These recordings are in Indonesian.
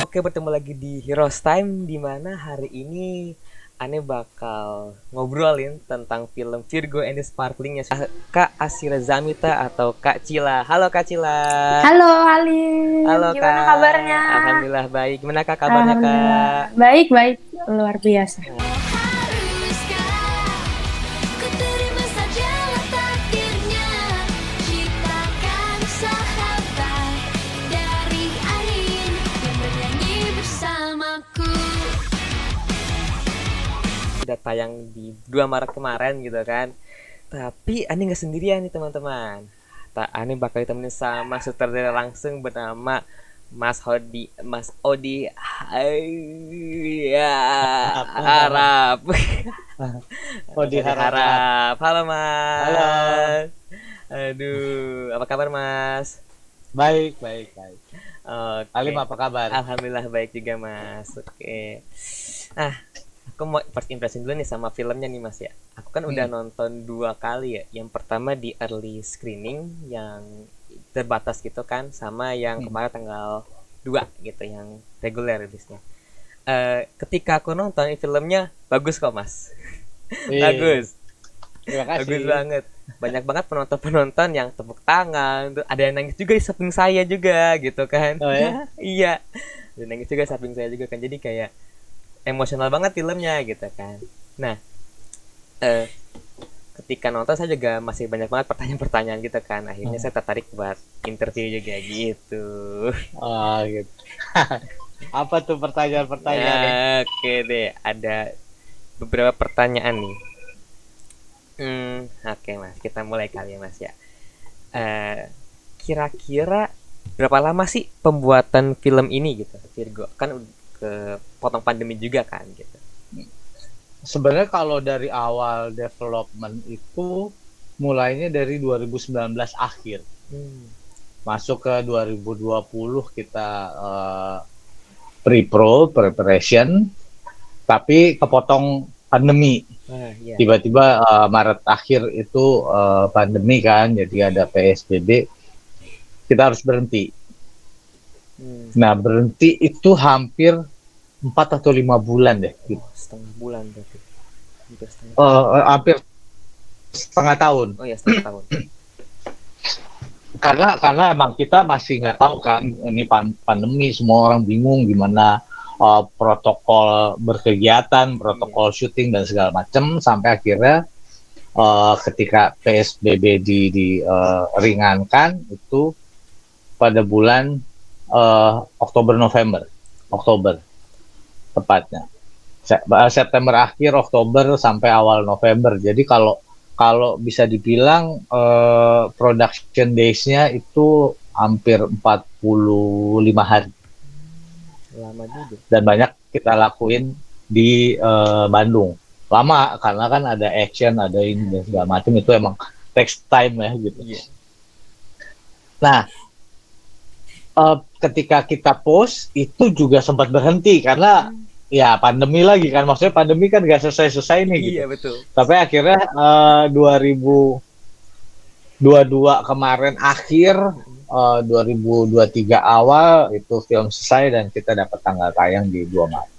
Oke, bertemu lagi di Heroes Time, di mana hari ini Ane bakal ngobrolin tentang film Virgo and the Sparklingnya Kak Asira Zamita atau Kak Cila. Halo Kak Cila. Halo Halim, Halo gimana Kak. kabarnya? Alhamdulillah baik. Gimana Kak kabarnya Alhamdulillah, Kak? baik baik, luar biasa. Udah tayang di 2 Maret kemarin gitu kan. Tapi Ane nggak sendirian nih teman-teman. Ane bakal ditemenin sama sutradara langsung bernama Mas Odi ya harap. Odi harap. Harap. Halo Halo. Mas. Aduh, apa kabar Mas? Baik, baik, baik. Oke. Alim apa kabar? Alhamdulillah baik juga Mas. Oke. Ah, aku mau first impression dulu nih sama filmnya nih Mas ya. Aku kan udah nonton 2 kali ya. Yang pertama di early screening yang terbatas gitu kan, sama yang kemarin tanggal 2 gitu yang reguler rilisnya. Ketika aku nonton filmnya bagus kok Mas. Bagus. Terima kasih. Bagus banget. Banyak banget penonton-penonton yang tepuk tangan. Ada yang nangis juga di samping saya juga gitu kan. Oh ya? Iya. Ada yang nangis juga di samping saya juga kan. Jadi kayak emosional banget filmnya gitu kan. Nah, ketika nonton saya juga masih banyak banget pertanyaan-pertanyaan gitu kan. Akhirnya saya tertarik buat interview juga gitu. Oh, gitu. Apa tuh pertanyaan-pertanyaannya? Oke deh, ada beberapa pertanyaan nih. Oke Mas, kita mulai kali ya Mas ya. Kira-kira berapa lama sih pembuatan film ini gitu, Virgo? Kan ke potong pandemi juga kan gitu. Sebenarnya kalau dari awal development itu mulainya dari 2019 akhir. Masuk ke 2020 kita preparation, tapi kepotong pandemi. Iya. Tiba-tiba Maret akhir itu pandemi kan, jadi ada PSBB, kita harus berhenti. Nah, berhenti itu hampir 4 atau 5 bulan deh. Gitu. Setengah bulan berarti. Hampir setengah tahun. Oh ya, setengah tahun. Karena emang kita masih nggak tahu kan, ini pandemi, semua orang bingung gimana protokol berkegiatan, protokol syuting dan segala macam, sampai akhirnya ketika PSBB diringankan itu pada bulan Oktober tepatnya. September akhir, Oktober sampai awal November. Jadi kalau bisa dibilang production days-nya itu hampir 45 hari. Lama juga. Dan banyak kita lakuin di Bandung. Lama karena kan ada action, ada ini dan segala macam, itu emang takes time ya gitu. Yeah. Nah, ketika kita post itu juga sempat berhenti karena ya pandemi lagi kan, maksudnya pandemi kan gak selesai-selesai nih gitu. Iya betul. Tapi akhirnya 2022 kemarin akhir, 2023 awal itu film selesai dan kita dapat tanggal tayang di 2 Maret.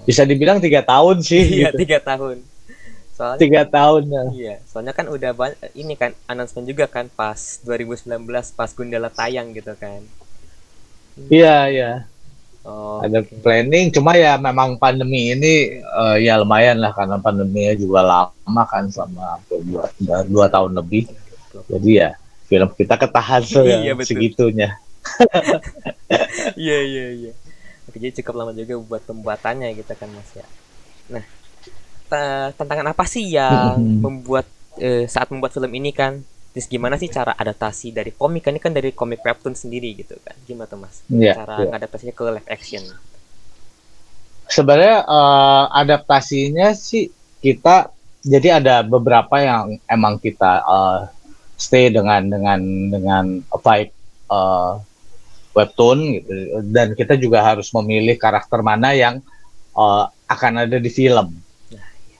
Bisa dibilang 3 tahun sih. Iya, gitu. 3 tahun. Soalnya 3 tahun ya. Iya, soalnya kan udah ini kan announcement juga kan pas 2019 pas Gundala tayang gitu kan. Iya, iya. Oh, Ada planning, cuma ya memang pandemi ini ya lumayan lah, karena pandeminya juga lama kan, sama 2 tahun lebih. Jadi ya film kita ketahan Iya, betul. segitunya. Iya. Oke, jadi cukup lama juga buat pembuatannya gitu kan Mas ya. Nah, tantangan apa sih yang membuat saat membuat film ini kan? Terus gimana sih cara adaptasi dari komik? Ini kan dari komik webtoon sendiri gitu kan. Gimana tuh Mas? Cara ngadaptasinya ke live action? Sebenarnya adaptasinya sih kita, jadi ada beberapa yang emang kita stay dengan vibe webtoon gitu, dan kita juga harus memilih karakter mana yang akan ada di film.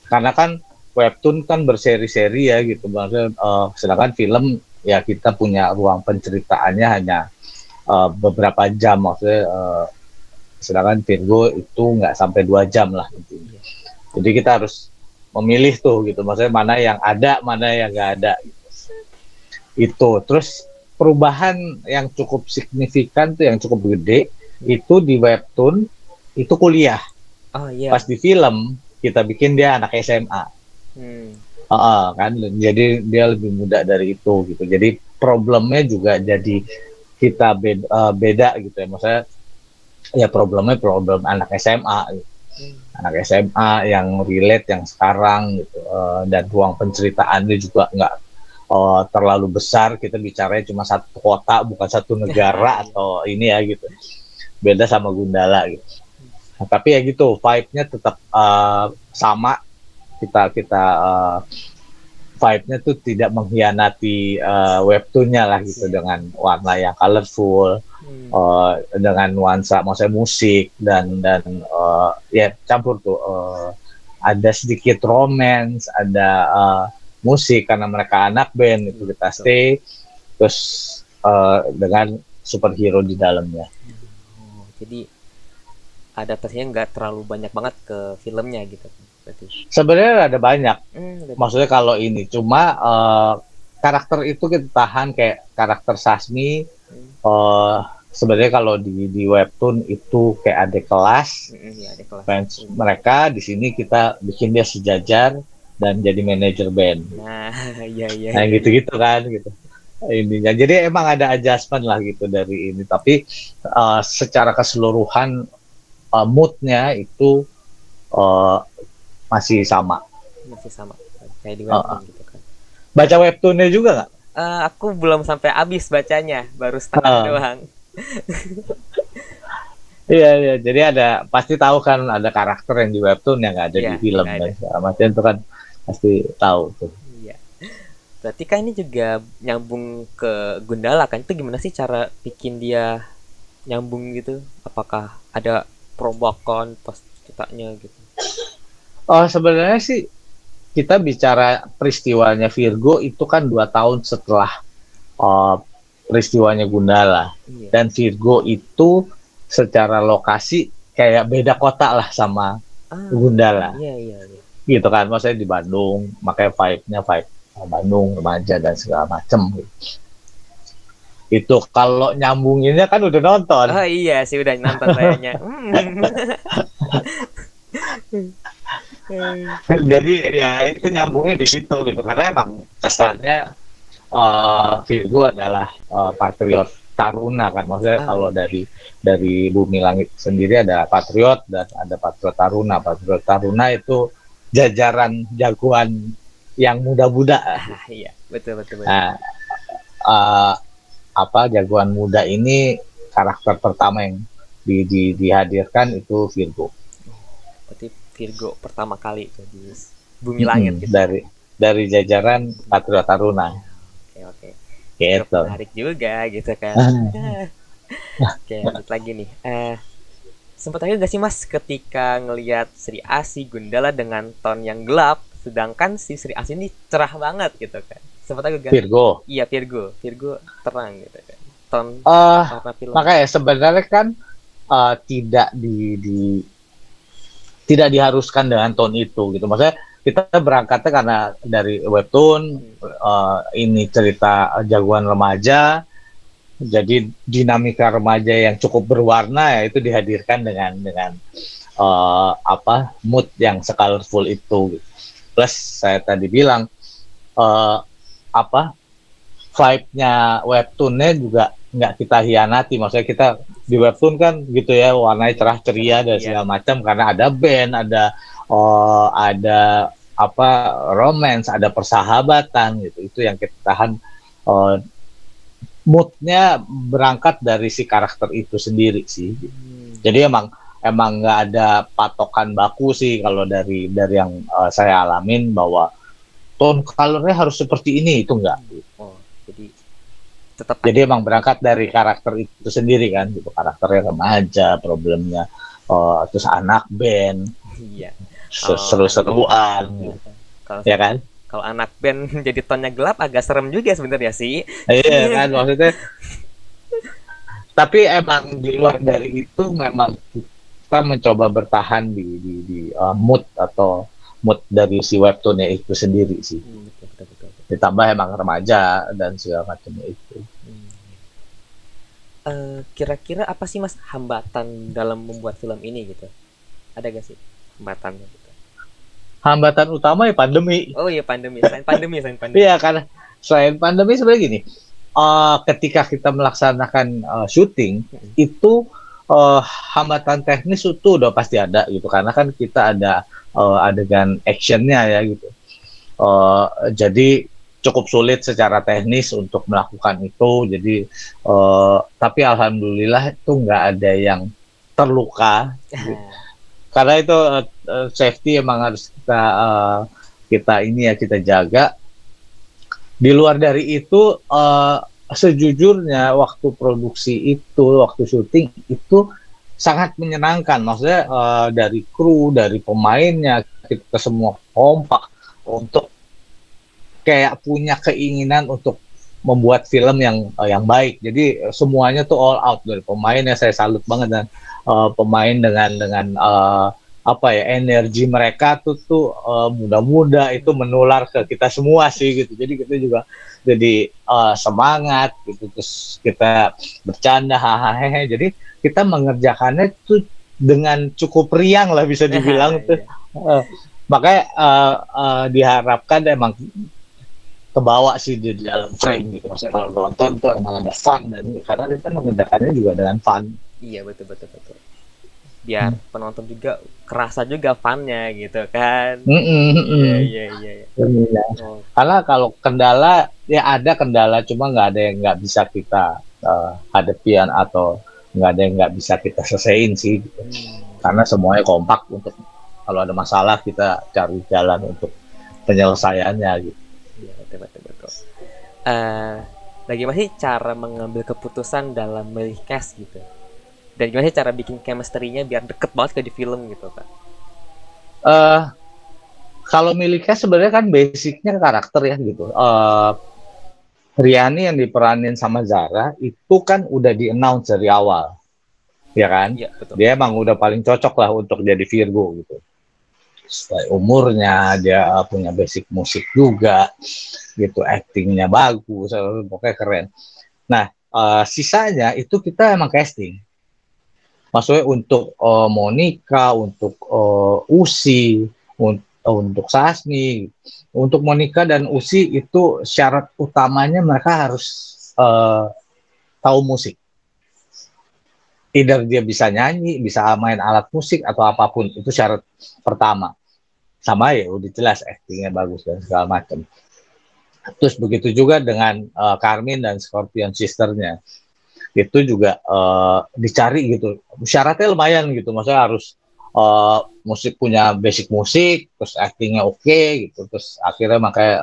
Karena kan webtoon kan berseri-seri ya gitu, maksudnya sedangkan film ya kita punya ruang penceritaannya hanya beberapa jam, maksudnya sedangkan Virgo itu nggak sampai 2 jam lah intinya. Jadi kita harus memilih tuh gitu, maksudnya mana yang ada, mana yang nggak ada gitu. Itu terus perubahan yang cukup signifikan tuh, yang cukup gede itu di webtoon itu kuliah. Oh iya. Pas di film kita bikin dia anak SMA. Kan jadi dia lebih muda dari itu gitu. Jadi problemnya juga jadi kita beda gitu ya, maksudnya ya problem anak SMA gitu. Anak SMA yang relate yang sekarang gitu, dan ruang penceritaannya juga nggak terlalu besar, kita bicaranya cuma satu kota bukan satu negara atau ini ya gitu, beda sama Gundala gitu. Nah, tapi ya gitu vibe-nya tetap sama, kita vibe-nya tuh tidak mengkhianati webtoonnya lah gitu, dengan warna yang colorful, dengan nuansa maksudnya musik dan ya campur tuh, ada sedikit romance, ada musik karena mereka anak band itu kita stay, terus dengan superhero di dalamnya. Jadi adaptasinya nggak terlalu banyak banget ke filmnya gitu. Sebenarnya ada banyak, maksudnya kalau ini cuma karakter itu kita tahan, kayak karakter Sasmi. Sebenarnya kalau di webtoon itu kayak adik kelas, fans mereka, di sini kita bikin dia sejajar dan jadi manajer band. Nah gitu kan gitu ininya. Jadi emang ada adjustment lah gitu dari ini, tapi secara keseluruhan moodnya itu masih sama kayak di webtoon gitu kan. Baca webtoonnya juga nggak? Aku belum sampai habis bacanya, baru setengah doang. Iya, jadi pasti tahu kan ada karakter yang di webtoon yang nggak ada di film kan. Macam itu kan pasti tahu tuh. Iya. Berarti kan ini juga nyambung ke Gundala kan? Itu gimana sih cara bikin dia nyambung gitu? Apakah ada perubahan pas ceritanya gitu? Oh, sebenarnya sih kita bicara peristiwanya Virgo itu kan 2 tahun setelah peristiwanya Gundala. Dan Virgo itu secara lokasi kayak beda kota lah sama Gundala. Iya. Gitu kan, maksudnya di Bandung, makanya vibe-nya vibe Bandung, remaja dan segala macem gitu. Itu kalau nyambunginnya kan udah nonton. Oh iya sih, udah nonton kayaknya. Jadi ya itu nyambungnya di situ gitu, karena emang kesannya Virgo adalah patriot taruna kan, maksudnya kalau dari Bumi Langit sendiri ada patriot dan ada patriot taruna. Patriot taruna itu jajaran jagoan yang muda-muda. Iya, betul. Nah, jagoan muda ini karakter pertama yang dihadirkan itu Virgo. Berarti Virgo pertama kali itu di Bumi Langit gitu. Dari jajaran patriot taruna. Oke. Gitu. Menarik juga gitu kan. Oke, lanjut lagi nih. Sempat aja gak sih Mas ketika ngelihat Sri Asih Gundala dengan ton yang gelap, sedangkan si Sri Asih ini cerah banget gitu kan? Sempat aja gak? Virgo. Iya, Virgo terang gitu kan. Ton warna film. Makanya sebenarnya kan tidak diharuskan dengan ton itu gitu. Maksudnya kita berangkatnya karena dari webtoon, ini cerita jagoan remaja, jadi dinamika remaja yang cukup berwarna ya itu dihadirkan dengan mood yang secolorful itu. Plus saya tadi bilang vibe-nya webtoonnya juga nggak kita hianati, maksudnya kita di webtoon kan gitu ya, warnanya cerah ceria dan segala macam karena ada band, ada romance, ada persahabatan gitu. Itu yang kita tahan, moodnya berangkat dari si karakter itu sendiri sih. Jadi emang nggak ada patokan baku sih kalau dari yang saya alamin bahwa tone colornya harus seperti ini, itu enggak. Jadi emang berangkat dari karakter itu sendiri kan, gitu, karakternya remaja, problemnya terus anak band, seru-seruan, ya kan? Kalau anak band jadi tonnya gelap agak serem juga sebenarnya sih. Iya kan, maksudnya Tapi emang di luar dari itu memang kita mencoba bertahan di mood atau mood dari si webtoonnya itu sendiri sih. Betul, betul, betul. Ditambah emang remaja dan segala macamnya itu. Kira-kira apa sih Mas hambatan dalam membuat film ini gitu? Ada gak sih hambatannya gitu? Hambatan utama ya pandemi. Oh iya, pandemi. Selain pandemi. Iya, karena selain pandemi sebenarnya gini, ketika kita melaksanakan syuting itu hambatan teknis itu udah pasti ada gitu, karena kan kita ada adegan actionnya ya gitu. Jadi cukup sulit secara teknis untuk melakukan itu. Jadi tapi alhamdulillah itu nggak ada yang terluka. Karena itu safety emang harus kita jaga. Di luar dari itu sejujurnya waktu produksi itu, waktu syuting itu sangat menyenangkan. Maksudnya dari kru, dari pemainnya, kita semua kompak untuk kayak punya keinginan untuk membuat film yang baik. Jadi semuanya tuh all out. Dari pemainnya saya salut banget, dan pemain dengan energi mereka tuh muda-muda itu menular ke kita semua sih gitu. Jadi kita juga jadi semangat gitu, terus kita bercanda hahaha. Jadi kita mengerjakannya tuh dengan cukup riang lah bisa dibilang tuh. Makanya diharapkan emang kebawa sih di dalam frame gitu. Maksudnya kalau nonton tuh emang ada fun, dan karena kita mengerjakannya juga dengan fun. Iya, betul. Biar penonton juga kerasa juga funnya gitu kan. Iya. Karena kalau kendala ya ada kendala, cuma nggak ada yang nggak bisa kita hadapian atau nggak ada yang nggak bisa kita selesaiin sih gitu. Karena semuanya kompak untuk kalau ada masalah kita cari jalan untuk penyelesaiannya gitu. Iya, betul. Bagaimana sih cara mengambil keputusan dalam memilih cast gitu? Dan gimana sih cara bikin chemistry-nya biar deket banget kayak di film gitu, Kak? Kalau miliknya sebenarnya kan basicnya karakter ya gitu. Riani yang diperanin sama Zara itu kan udah di-announce dari awal, ya kan? Iya, betul. Dia emang udah paling cocok lah untuk jadi Virgo gitu. Setelah umurnya, dia punya basic musik juga, gitu, actingnya bagus, pokoknya keren. Nah, sisanya itu kita emang casting. Maksudnya untuk Monica, untuk Usi, untuk Sasmi. Untuk Monica dan Usi itu syarat utamanya mereka harus tahu musik. Either dia bisa nyanyi, bisa main alat musik atau apapun, itu syarat pertama. Sama ya udah jelas actingnya bagus dan segala macam. Terus begitu juga dengan Carmine dan Scorpion Sister-nya. Itu juga dicari gitu, syaratnya lumayan gitu, maksudnya harus musik, punya basic musik, terus actingnya oke gitu, terus akhirnya makanya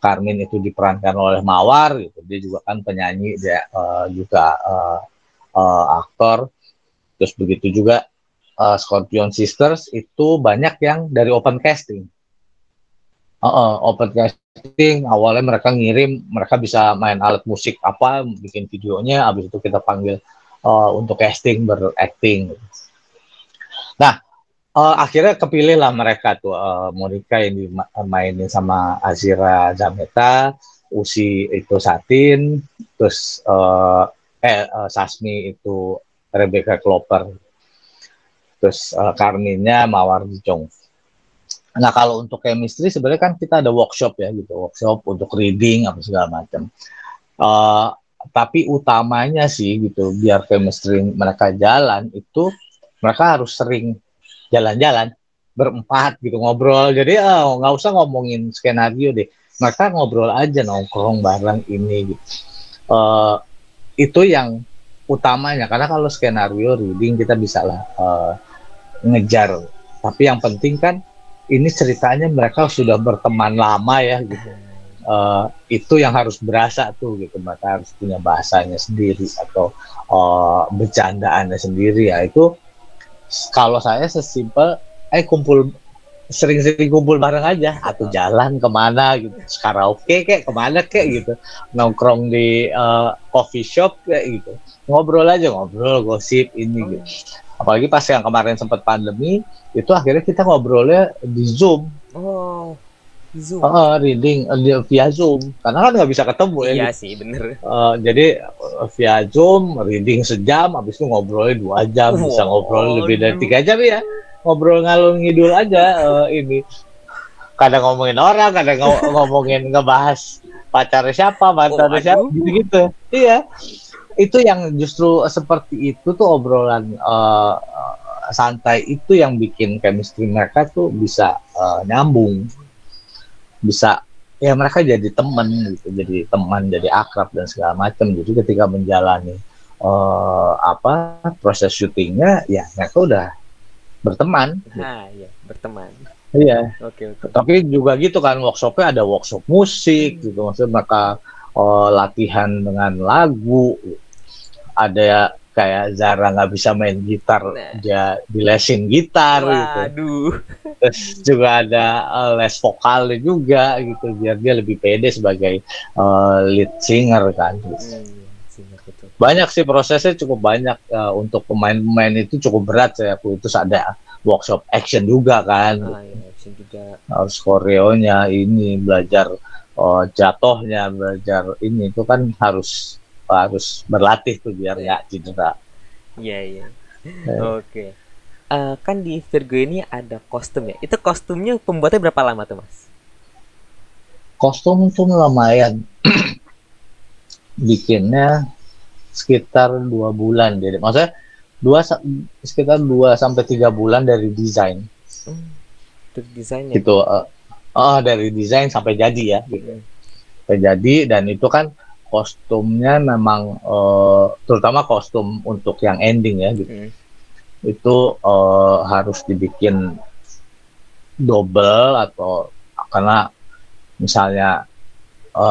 Carmine itu diperankan oleh Mawar gitu, dia juga kan penyanyi, dia juga aktor. Terus begitu juga Scorpion Sisters itu banyak yang dari open casting. Open casting, awalnya mereka ngirim, mereka bisa main alat musik apa, bikin videonya, habis itu kita panggil untuk casting, berakting. Nah, akhirnya kepilih lah mereka tuh, Monica yang dimainin sama Azira Zameta, Usi itu Satin, terus Sasmi itu Rebecca Klopper, terus Carmine-nya Mawar Jong. Nah, kalau untuk chemistry sebenarnya kan kita ada workshop ya gitu, workshop untuk reading apa segala macam. Tapi utamanya sih gitu, biar chemistry mereka jalan itu mereka harus sering jalan-jalan berempat gitu, ngobrol. Jadi nggak usah ngomongin skenario deh, mereka ngobrol aja, nongkrong bareng ini gitu. Itu yang utamanya, karena kalau skenario reading kita bisa lah ngejar. Tapi yang penting kan ini ceritanya mereka sudah berteman lama ya gitu. Itu yang harus berasa tuh gitu, mereka harus punya bahasanya sendiri atau bercandaannya sendiri ya. Itu kalau saya sesimpel kumpul sering-sering kumpul bareng aja, atau jalan kemana gitu, karaoke kayak kemana kayak gitu, nongkrong di coffee shop kayak gitu, ngobrol aja, ngobrol gosip ini gitu. Apalagi pas yang kemarin sempat pandemi itu akhirnya kita ngobrolnya di Zoom. Oh, Zoom. Reading via Zoom karena kan nggak bisa ketemu ya. Iya gitu. sih bener. Jadi via Zoom reading sejam, habis itu ngobrolnya 2 jam, bisa ngobrol lebih dari 3 jam ya. Ngobrol ngalur ngidul aja ini. Kadang ngomongin orang, kadang ngomongin ngebahas pacarnya siapa, mantannya siapa, gitu-gitu. Iya. Itu yang justru seperti itu tuh obrolan santai itu yang bikin chemistry mereka tuh bisa nyambung. Bisa ya mereka jadi teman gitu, jadi teman, jadi akrab dan segala macam. Jadi ketika menjalani proses syutingnya ya mereka udah berteman. Iya, berteman. Iya. Oke. Tapi juga gitu kan, workshopnya ada workshop musik gitu, maksudnya mereka latihan dengan lagu. Ada kayak Zara nggak bisa main gitar, dia dilesin gitar gitu. Terus juga ada les vokalnya juga gitu, biar dia lebih pede sebagai lead singer kan. Banyak sih prosesnya, cukup banyak. Untuk pemain-pemain itu cukup berat saya. Terus ada workshop action juga kan. Action juga. Harus koreonya ini, belajar jatuhnya, belajar ini itu kan harus berlatih tuh biar nggak cedera. Iya. Oke. Kan di Virgo ini ada kostum ya. Itu kostumnya pembuatnya berapa lama tuh Mas? Kostum tuh lumayan. Bikinnya sekitar 2 bulan. Jadi maksudnya sekitar 2-3 bulan dari desain. Dari desainnya? Gitu. Dari desain sampai jadi ya. Gitu. Sampai jadi, dan itu kan kostumnya memang terutama kostum untuk yang ending ya gitu. Itu harus dibikin double, atau karena misalnya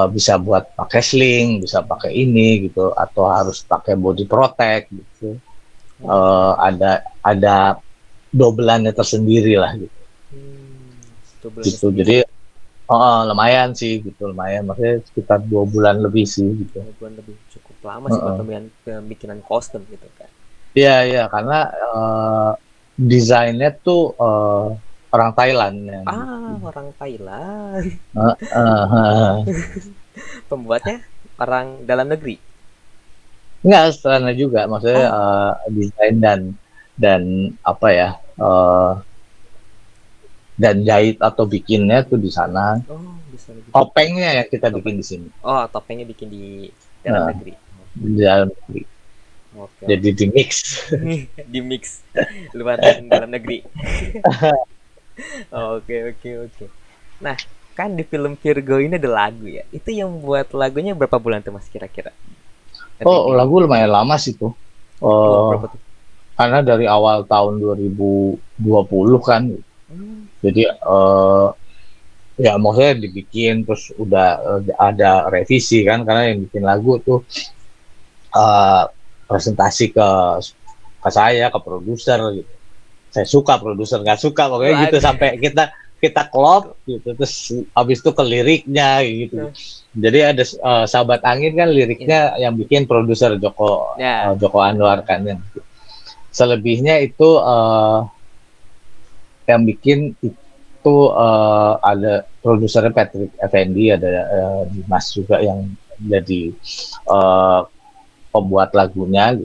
bisa buat pakai sling, bisa pakai ini gitu, atau harus pakai body protect gitu. Ada dobelannya tersendiri lah gitu. Gitu. Jadi lumayan sih gitu, maksudnya sekitar 2 bulan lebih sih gitu. 2 bulan lebih, cukup lama sih buat pembikinan kostum gitu kan. Iya, karena desainnya tuh orang Thailand ya. Orang Thailand. Pembuatnya orang dalam negeri? Enggak, sana juga, maksudnya desain dan apa ya, dan jahit atau bikinnya tuh di sana. Bisa topengnya yang kita bikin di sini. Topengnya bikin di dalam negeri. Di dalam negeri. Jadi di mix. Di mix luar dan dalam negeri. Oke. Nah, kan di film Virgo ini ada lagu ya. Itu yang buat lagunya berapa bulan tuh Mas kira-kira? Lagu lumayan lama sih tuh. Berapa tuh? Karena dari awal tahun 2020 kan. Jadi ya maksudnya dibikin, terus udah ada revisi kan, karena yang bikin lagu tuh presentasi ke saya, ke produser gitu. Saya suka, produser nggak suka, pokoknya gitu sampai kita klop gitu, terus habis itu ke liriknya gitu. Jadi ada Sahabat Angin kan liriknya yang bikin produser Joko Anwar kan. Selebihnya itu yang bikin itu ada produsernya Patrick Effendi, ada Dimas juga yang jadi pembuat lagunya.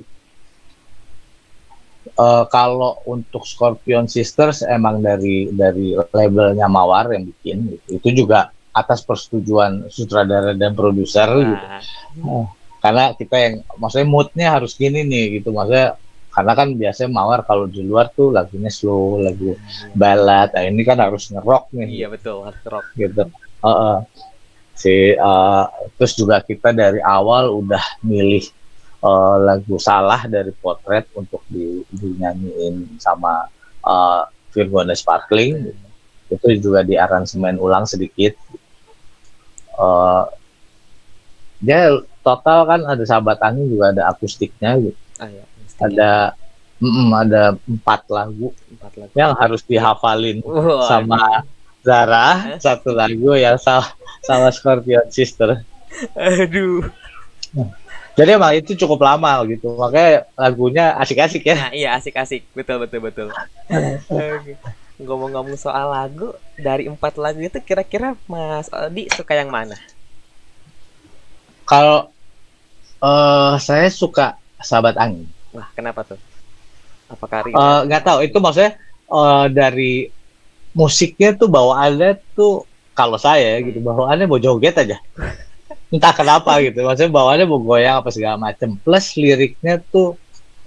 Kalau untuk Scorpion Sisters emang dari labelnya Mawar yang bikin gitu. Itu juga atas persetujuan sutradara dan produser gitu. Karena kita yang maksudnya moodnya harus gini nih gitu, maksudnya karena kan biasanya Mawar kalau di luar tuh lagunya slow, lagu ballad. Nah, ini kan harus nge-rock nih. Iya betul, harus rock. Gitu. Terus juga kita dari awal udah milih lagu Salah dari Potret untuk dinyanyiin sama Virgo and the Sparkling. Itu juga di aransemen ulang sedikit. Dia total kan ada Sahabat Angin juga ada akustiknya gitu. Iya. ada 4 lagu 4 lagu. yang harus dihafalin Wah, sama Zara, satu lagu yang sama Scorpion Sister. aduh. Jadi emang itu cukup lama gitu, makanya lagunya asik-asik ya. Nah, iya asik-asik, betul. Oke. Ngomong-ngomong soal lagu, dari 4 lagu itu kira-kira Mas Odi suka yang mana? Kalau saya suka Sahabat Angin. Wah, kenapa tuh? Apakah Nggak tahu, itu maksudnya dari musiknya tuh bawaannya tuh, kalau saya gitu bawaannya mau joget aja. Entah kenapa gitu, maksudnya bawaannya mau goyang apa segala macem. Plus liriknya tuh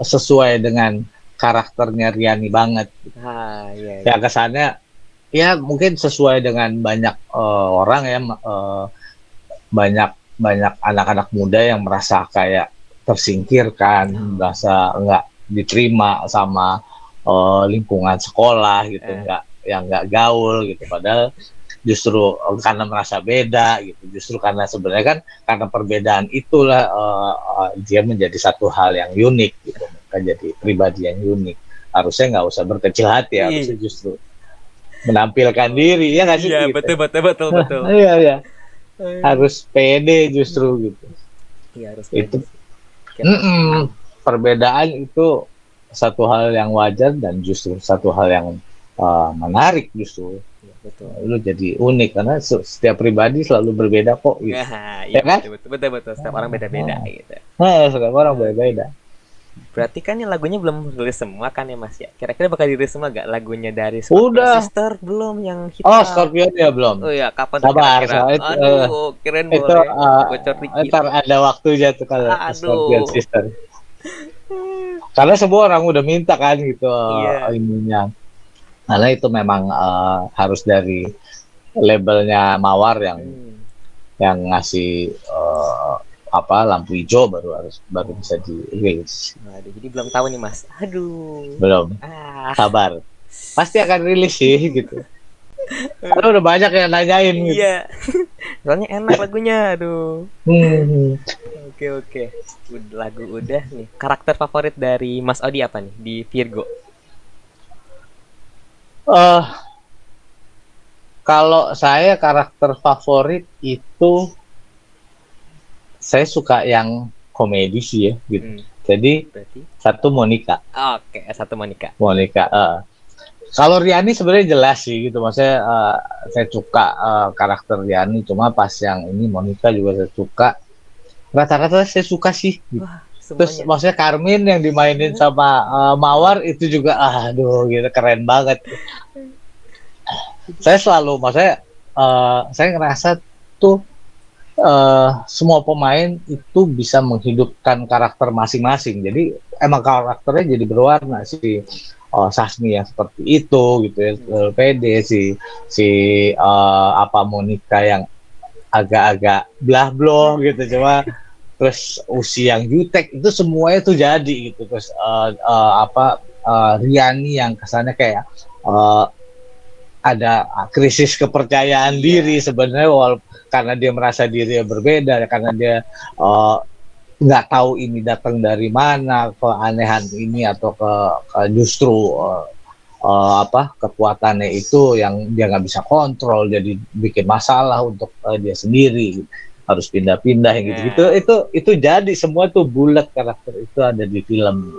sesuai dengan karakternya Riani banget. iya. Ya kesannya ya mungkin sesuai dengan banyak orang ya, banyak anak-anak muda yang merasa kayak tersingkirkan, merasa nggak diterima sama lingkungan sekolah gitu, nggak gaul gitu. Padahal justru karena merasa beda gitu, justru karena sebenarnya kan karena perbedaan itulah dia menjadi satu hal yang unik gitu, jadi pribadi yang unik. Harusnya nggak usah berkecil hati, harusnya justru menampilkan diri, ya nggak sih? Iya, gitu. betul. Iya. Harus pede justru gitu. Iya, harus itu pede. Perbedaan itu satu hal yang wajar dan justru satu hal yang menarik justru. Iya, betul. Lu jadi unik karena setiap pribadi selalu berbeda kok gitu. Iya, ya kan? Betul. Setiap orang beda-beda gitu. Setiap orang beda-beda. Berarti kan ini lagunya belum rilis semua kan ya Mas ya? Kira-kira bakal rilis semua gak lagunya dari Scorpion Sister? Belum yang hitam. Oh, Scorpion ya belum. Oh ya, kapan sabar, kira-kira? Aduh, keren itu, boleh. Bocor dikit. Ntar ada waktunya tuh kalau Scorpion Sister. Karena semua orang udah minta kan gitu ininya. Karena itu memang harus dari labelnya Mawar yang ngasih lampu hijau baru bisa dirilis. Aduh, jadi belum tahu nih Mas. Aduh. Belum. Sabar. Pasti akan rilis sih gitu. Karena udah banyak yang nanyain gitu. Iya. Soalnya enak lagunya, aduh. Oke. Lagu udah nih. Karakter favorit dari Mas Odi apa nih di Virgo? Kalau saya karakter favorit itu saya suka yang komedi sih ya gitu. Jadi berarti satu Monica. Oke, satu Monica. Kalau Riani sebenarnya jelas sih gitu. Maksudnya saya suka karakter Riani, cuma pas yang ini Monica juga saya suka. Rata-rata saya suka sih. Gitu. Wah, terus maksudnya Carmen yang dimainin sama Mawar itu juga aduh gitu keren banget. Saya selalu maksudnya saya ngerasa tuh semua pemain itu bisa menghidupkan karakter masing-masing. Jadi emang karakternya jadi berwarna si Sasmi yang seperti itu gitu ya, pede si Monica yang agak-agak blah-blah gitu, cuma terus Usi yang jutek itu semuanya tuh jadi gitu. Terus Riani yang kesannya kayak ada krisis kepercayaan diri sebenarnya, karena dia merasa dirinya berbeda, karena dia nggak tahu ini datang dari mana, keanehan ini atau justru kekuatannya itu yang dia nggak bisa kontrol, jadi bikin masalah untuk dia sendiri, harus pindah-pindah gitu. Itu jadi semua tuh bulat karakter itu ada di film.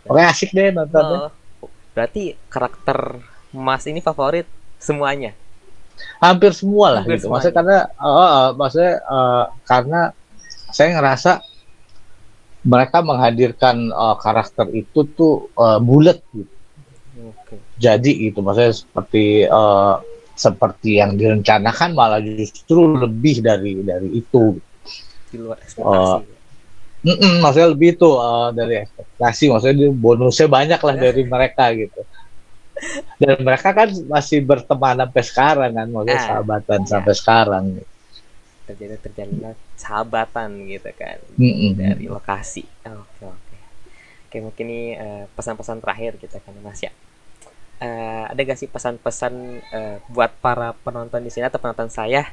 Oke, asik deh nontonnya. Berarti karakter Mas ini favorit semuanya? Hampir semua lah gitu. Maksudnya karena saya ngerasa mereka menghadirkan karakter itu tuh bulat gitu. Jadi itu maksudnya seperti yang direncanakan malah justru lebih dari itu. Di luar ekspektasi. Maksudnya lebih itu dari ekspektasi. Maksudnya bonusnya banyak lah dari mereka gitu. Dan mereka kan masih berteman sampai sekarang kan, maksudnya sahabatan sampai sekarang. Terjadi sahabatan gitu kan dari lokasi. Oke, mungkin ini pesan-pesan terakhir kita kan Mas ya. Ada gak sih pesan-pesan buat para penonton di sini atau penonton saya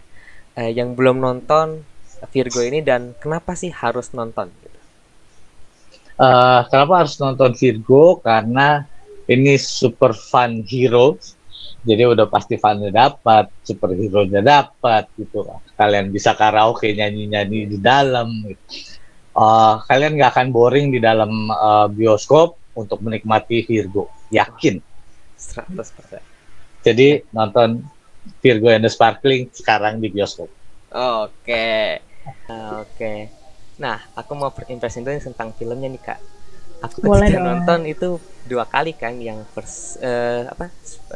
yang belum nonton Virgo ini dan kenapa sih harus nonton gitu? Kenapa harus nonton Virgo? Karena ini super fun hero. Jadi udah pasti funnya dapat, superhero-nya dapat gitu. Kalian bisa karaoke nyanyi-nyanyi di dalam. Gitu. Kalian nggak akan boring di dalam bioskop untuk menikmati Virgo. Yakin. 100%. Jadi nonton Virgo and the Sparkling sekarang di bioskop. Oke. Oke. Nah, aku mau berimpresi dulu tentang filmnya nih, Kak. Aku Boleh sudah dong. nonton itu 2 kali kan, yang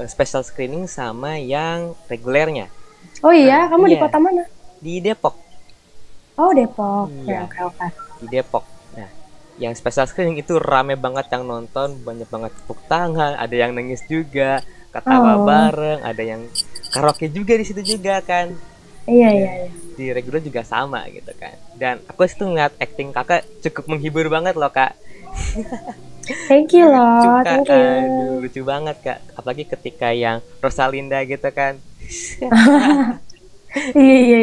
special screening sama yang regulernya Oh iya, kamu di iya. kota mana? Di Depok. Oh, Depok. Iya. Oke. Di Depok. Nah, yang special screening itu rame banget yang nonton, banyak banget tepuk tangan, ada yang nangis juga, ketawa Oh. bareng, ada yang karaoke juga di situ juga kan. Iya. Di reguler juga sama gitu kan. Dan aku situ ngeliat acting kakak cukup menghibur banget loh, Kak. Thank you loh, Kak. thank you. Aduh, lucu banget, Kak. Apalagi ketika yang Rosalinda gitu kan. Iya.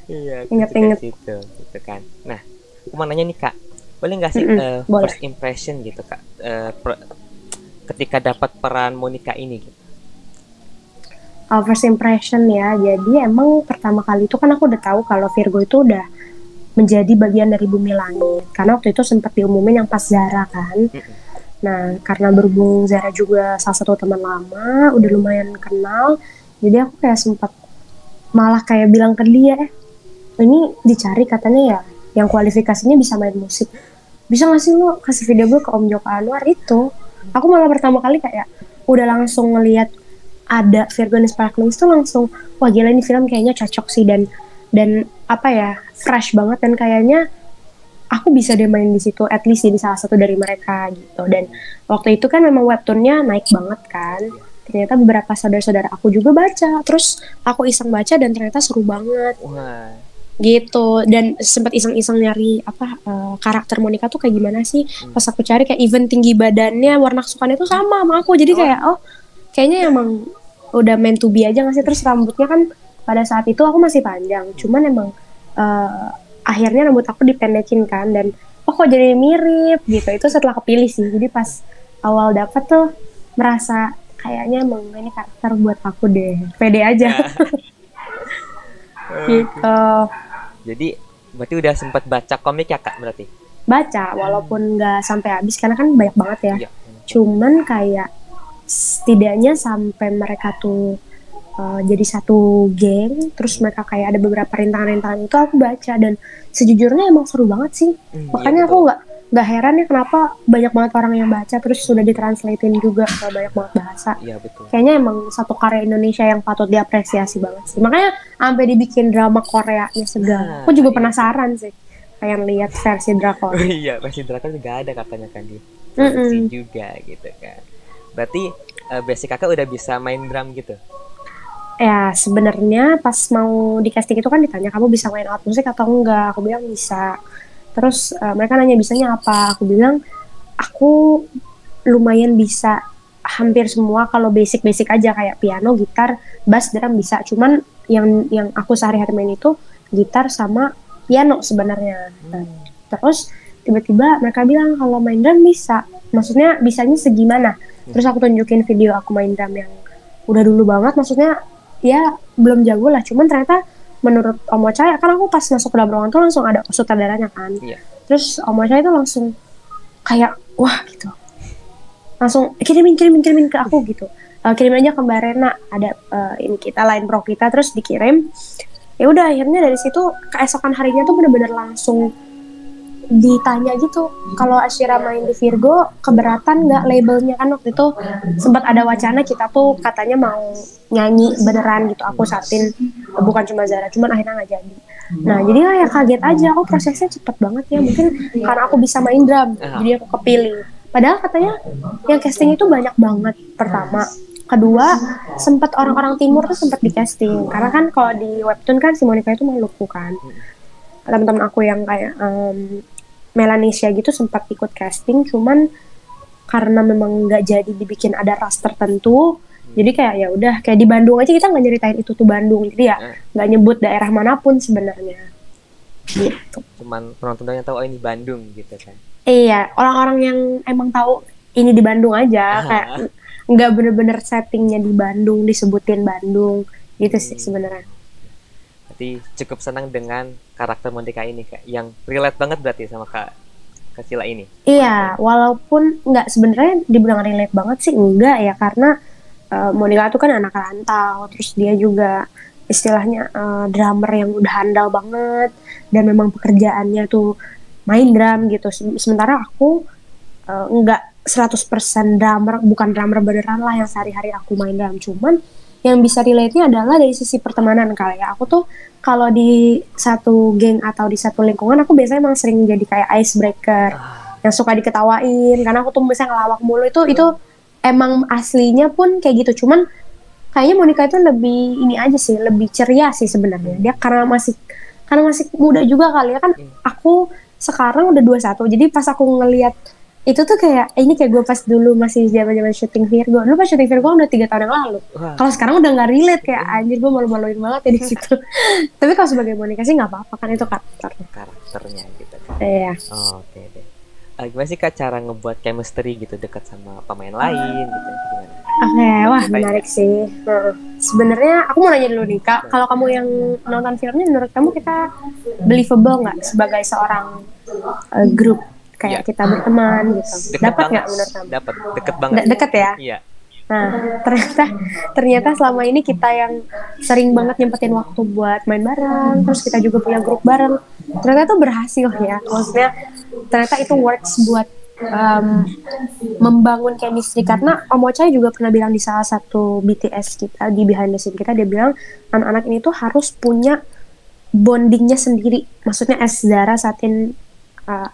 Iya, aku Ingat-ingat. suka situ gitu kan. Nah, aku mau nanya nih, Kak. Boleh nggak sih boleh. first impression gitu, Kak? Ketika dapat peran Monica ini gitu. First impression ya, jadi emang pertama kali itu kan aku udah tahu kalau Virgo itu udah menjadi bagian dari Bumi Langit, karena waktu itu sempat diumumin yang pas Zara kan. Nah, karena berhubung Zara juga salah satu teman lama, udah lumayan kenal, jadi aku kayak sempat malah kayak bilang ke dia, ini dicari katanya ya yang kualifikasinya bisa main musik, bisa nggak sih lu kasih video gue ke Om Joko Anwar itu. Aku malah pertama kali kayak udah langsung ngelihat ada Virgo and the Sparkling itu langsung, wah gila ini film kayaknya cocok sih, dan apa ya, fresh banget, dan kayaknya aku bisa deh main di situ, at least jadi salah satu dari mereka gitu. Dan waktu itu kan memang webtoonnya naik banget kan, ternyata beberapa saudara-saudara aku juga baca, terus aku iseng baca dan ternyata seru banget. Wah. Gitu, dan sempat iseng-iseng nyari karakter Monica tuh kayak gimana sih. Pas aku cari kayak even tinggi badannya, warna kesukaannya tuh sama aku, jadi kayak kayaknya emang udah meant to be aja nggak sih. Terus rambutnya kan pada saat itu aku masih panjang, cuman emang akhirnya rambut aku dipendekin kan, dan kok jadi mirip gitu. Itu setelah kepilih sih, jadi pas awal dapet tuh merasa kayaknya emang ini karakter buat aku deh, pede aja. Gitu. Jadi berarti udah sempat baca komik ya, Kak, berarti? Baca, walaupun nggak sampai habis karena kan banyak banget ya. Iya. Cuman kayak setidaknya sampai mereka tuh jadi satu geng, terus mereka kayak ada beberapa rintangan-rintangan itu aku baca, dan sejujurnya emang seru banget sih. Makanya iya, aku nggak heran ya kenapa banyak banget orang yang baca, terus sudah ditranslatein juga ke banyak banget bahasa. Iya, betul. Kayaknya emang satu karya Indonesia yang patut diapresiasi banget sih. Makanya sampai dibikin drama Koreanya segala. Aku juga penasaran sih pengen lihat versi drakor. Iya, versi drakor juga ada katanya kan di produksi juga gitu kan. Berarti basic kakak udah bisa main drum gitu? Ya sebenarnya pas mau di casting itu kan ditanya kamu bisa main alat musik atau enggak. Aku bilang bisa. Terus mereka nanya bisanya apa. Aku bilang aku lumayan bisa hampir semua, kalau basic aja kayak piano, gitar, bass, drum bisa. Cuman yang aku sehari-hari main itu gitar sama piano sebenarnya. Terus tiba-tiba mereka bilang kalau main drum bisa. Maksudnya bisanya segimana? Terus aku tunjukin video aku main drum yang udah dulu banget, maksudnya ya belum jago lah, cuman ternyata menurut Om Ocha, kan aku pas masuk ke dalam ruangan tuh langsung ada sutradaranya kan. Terus Om Ocha itu langsung kayak wah gitu, langsung kirimin ke aku gitu, kirim aja ke Mbak Rena, ada ini kita line pro kita, terus dikirim. Ya udah akhirnya dari situ keesokan harinya tuh bener-bener langsung ditanya gitu, kalau Ashira main di Virgo keberatan nggak labelnya, kan waktu itu sempat ada wacana kita tuh katanya mau nyanyi beneran gitu, aku satin bukan cuma Zara, cuman akhirnya nggak jadi. Nah jadi kayak kaget aja, aku prosesnya cepet banget ya, mungkin karena aku bisa main drum jadi aku kepilih. Padahal katanya yang casting itu banyak banget, pertama. Kedua, sempat orang-orang timur tuh sempat di casting, karena kan kalau di webtoon kan si Monica itu Maluku kan. Teman-teman aku yang kayak Melanesia gitu sempat ikut casting, cuman karena memang nggak jadi dibikin ada ras tertentu, jadi kayak ya udah kayak di Bandung aja kita nggak nyeritain itu tuh Bandung, jadi ya nggak nyebut daerah manapun sebenarnya. Gitu. Cuman penontonnya tahu ini Bandung gitu kan. Iya, orang-orang yang emang tahu ini di Bandung aja, kayak nggak bener-bener settingnya di Bandung, disebutin Bandung, gitu sih sebenarnya. Berarti cukup senang dengan karakter Monica ini kak, yang relate banget berarti sama kak Sila ini. Iya, walaupun nggak sebenarnya dibilang relate banget sih enggak ya, karena Monica tuh kan anak rantau, terus dia juga istilahnya drummer yang udah handal banget, dan memang pekerjaannya tuh main drum gitu. Sementara aku nggak 100% drummer, bukan drummer beneran lah yang sehari-hari aku main drum. Cuman yang bisa relate-nya adalah dari sisi pertemanan kali ya. Aku tuh kalau di satu geng atau di satu lingkungan, aku biasanya emang sering jadi kayak icebreaker yang suka diketawain, karena aku tuh misalnya ngelawak mulu. Itu emang aslinya pun kayak gitu. Cuman kayaknya Monica itu lebih ini aja sih, lebih ceria sih sebenarnya. Dia karena masih muda juga kali ya kan. Aku sekarang udah 21. Jadi pas aku ngelihat itu tuh kayak ini kayak gue pas dulu masih zaman-zaman syuting Virgo. Dulu pas syuting Virgo udah 3 tahun yang lalu. Kalau sekarang udah nggak relate, kayak anjir gue malu-maluin banget ya di situ. Tapi kalau sebagai Monica sih nggak apa-apa kan, itu Karakternya gitu kan. Iya. Oke deh. Gimana sih kak cara ngebuat chemistry gitu dekat sama pemain lain gitu, gimana? Oke, wah menarik sih. Sebenarnya aku mau nanya dulu nih kak, kalau kamu yang nonton filmnya, menurut kamu kita believable nggak sebagai seorang grup kayak kita berteman gitu? Dapat nggak menurut kamu? Dapat, deket banget. Deket ya? Iya. Nah, ternyata selama ini kita yang sering banget nyempetin waktu buat main bareng, terus kita juga punya grup bareng, ternyata itu berhasil ya. Maksudnya ternyata itu works buat membangun chemistry, karena Om Ochai juga pernah bilang di salah satu BTS kita, di behind the scene kita, dia bilang anak-anak ini tuh harus punya bondingnya sendiri, maksudnya as Zara, Satin,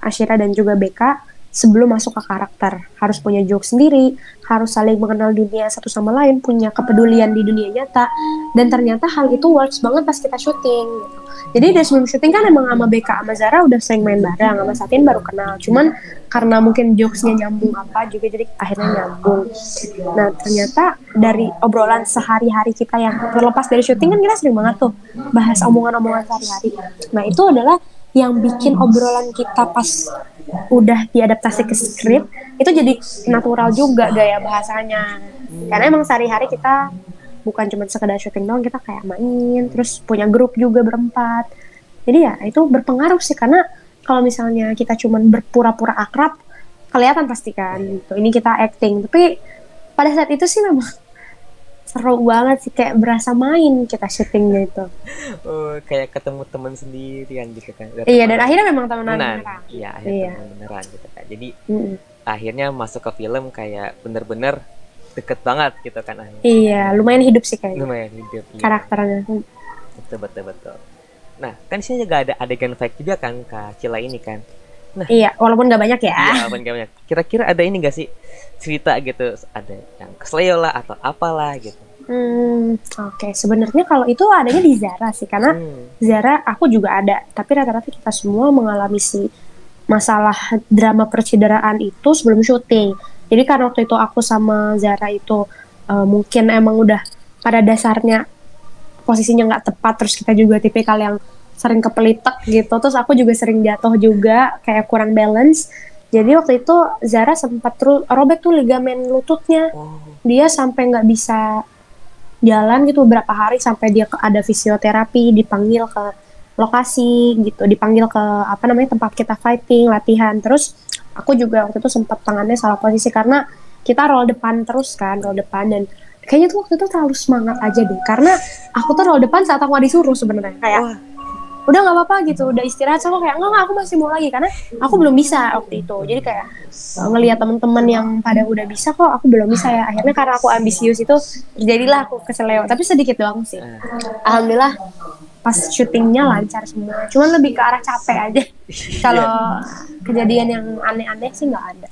Ashira dan juga BK sebelum masuk ke karakter harus punya joke sendiri, harus saling mengenal dunia satu sama lain, punya kepedulian di dunia nyata. Dan ternyata hal itu works banget pas kita syuting gitu. Jadi dari sebelum syuting kan emang sama BK sama Zara udah sering main bareng, sama Satin baru kenal, cuman karena mungkin jokesnya nyambung apa juga, jadi akhirnya nyambung. Nah ternyata dari obrolan sehari-hari kita yang terlepas dari syuting kan, kita sering banget tuh bahas omongan-omongan sehari-hari. Nah itu adalah yang bikin obrolan kita pas udah diadaptasi ke skrip itu jadi natural juga gaya bahasanya, karena emang sehari-hari kita bukan cuma sekedar syuting doang, kita kayak main, terus punya grup juga berempat. Jadi ya itu berpengaruh sih, karena kalau misalnya kita cuma berpura-pura akrab kelihatan pasti kan gitu, ini kita acting, tapi pada saat itu sih memang seru banget sih, kayak berasa main kita syutingnya itu. Kayak ketemu teman sendiri kan gitu kan. Iya, dan akhirnya memang temenan beneran. Iya, akhirnya teman beneran gitu kan. Jadi akhirnya masuk ke film kayak bener-bener deket banget gitu kan akhirnya. Iya, lumayan hidup sih kayaknya. Lumayan hidup. Karakternya. Betul. Nah, kan di sini juga ada adegan fight juga kan Kak Cila ini kan. Nah, iya, walaupun gak banyak ya. Iya, walaupun gak banyak. Kira-kira ada ini gak sih cerita gitu, ada yang kesleo lah atau apalah gitu? Oke. Sebenarnya kalau itu adanya di Zara sih, karena Zara aku juga ada, tapi rata-rata kita semua mengalami si masalah drama percideraan itu sebelum syuting. Jadi karena waktu itu aku sama Zara itu mungkin emang udah pada dasarnya posisinya nggak tepat, terus kita juga tipikal yang sering kepelitek gitu, terus aku juga sering jatuh juga, kayak kurang balance. Jadi waktu itu Zara sempat robek tuh ligamen lututnya, dia sampai nggak bisa jalan gitu beberapa hari, sampai dia ada fisioterapi, dipanggil ke lokasi gitu, dipanggil ke tempat kita fighting, latihan. Terus aku juga waktu itu sempat tangannya salah posisi karena kita roll depan terus kan, roll depan, dan kayaknya tuh waktu itu terlalu semangat aja deh, karena aku tuh roll depan saat aku gak disuruh sebenarnya, kayak udah nggak apa-apa gitu, udah istirahat. So aku kayak enggak, aku masih mau lagi, karena aku belum bisa waktu itu. Jadi kayak ngelihat teman-teman yang pada udah bisa kok, aku belum bisa ya. Akhirnya karena aku ambisius itu terjadilah aku keseleo, tapi sedikit doang sih. Alhamdulillah pas syutingnya lancar semua, cuman lebih ke arah capek aja. Kalau kejadian yang aneh-aneh sih nggak ada.